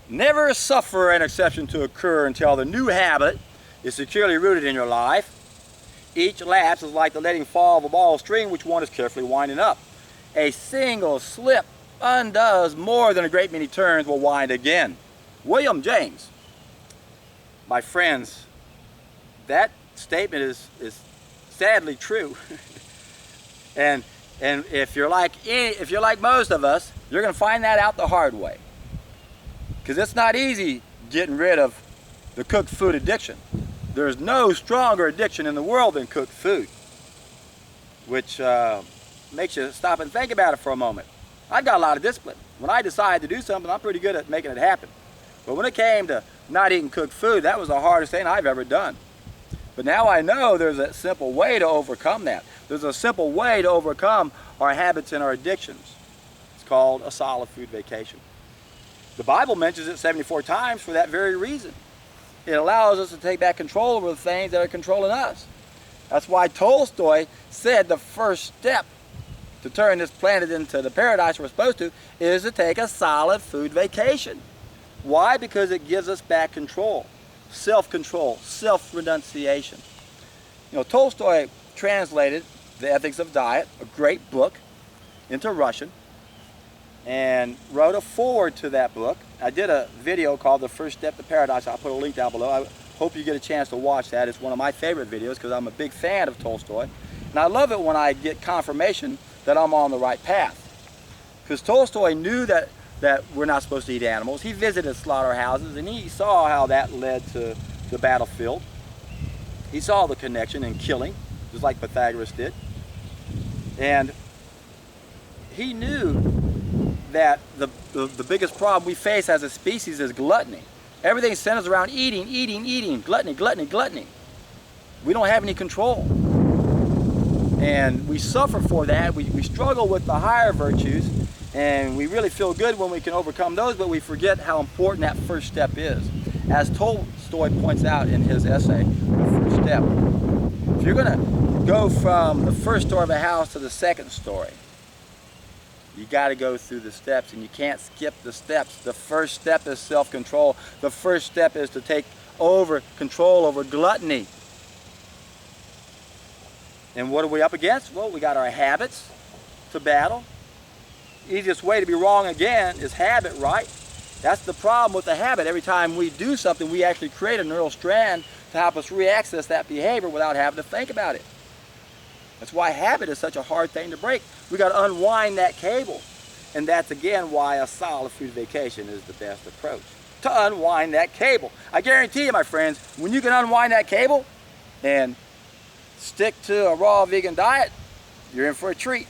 Never suffer an exception to occur until the new habit is securely rooted in your life. Each lapse is like the letting fall of a ball of string which one is carefully winding up. A single slip undoes more than a great many turns will wind again. William James. My friends, that statement is sadly true. and if you're like most of us, you're going to find that out the hard way. Because it's not easy getting rid of the cooked food addiction. There's no stronger addiction in the world than cooked food, which makes you stop and think about it for a moment. I've got a lot of discipline. When I decide to do something, I'm pretty good at making it happen. But when it came to not eating cooked food, that was the hardest thing I've ever done. But now I know there's a simple way to overcome that. There's a simple way to overcome our habits and our addictions. It's called a solid food vacation. The Bible mentions it 74 times for that very reason. It allows us to take back control over the things that are controlling us. That's why Tolstoy said the first step to turn this planet into the paradise we're supposed to is to take a solid food vacation. Why? Because it gives us back control, self-control, self-renunciation. You know, Tolstoy translated The Ethics of Diet, a great book, into Russian, and wrote a foreword to that book. I did a video called The First Step to Paradise. I'll put a link down below. I hope you get a chance to watch that. It's one of my favorite videos because I'm a big fan of Tolstoy. And I love it when I get confirmation that I'm on the right path. Because Tolstoy knew that we're not supposed to eat animals. He visited slaughterhouses and he saw how that led to the battlefield. He saw the connection in killing, just like Pythagoras did. And he knew that the biggest problem we face as a species is gluttony. Everything centers around eating, eating, eating, gluttony, gluttony, gluttony. We don't have any control. And we suffer for that. We struggle with the higher virtues, and we really feel good when we can overcome those, but we forget how important that first step is. As Tolstoy points out in his essay, The First Step. If you're going to go from the first story of a house to the second story, you got to go through the steps, and you can't skip the steps. The first step is self-control. The first step is to take over control over gluttony. And what are we up against? Well, we got our habits to battle. Easiest way to be wrong again is habit, right? That's the problem with the habit. Every time we do something, we actually create a neural strand to help us reaccess that behavior without having to think about it. That's why habit is such a hard thing to break. We got to unwind that cable. And that's again why a solid food vacation is the best approach. To unwind that cable. I guarantee you, my friends, when you can unwind that cable and stick to a raw vegan diet, you're in for a treat.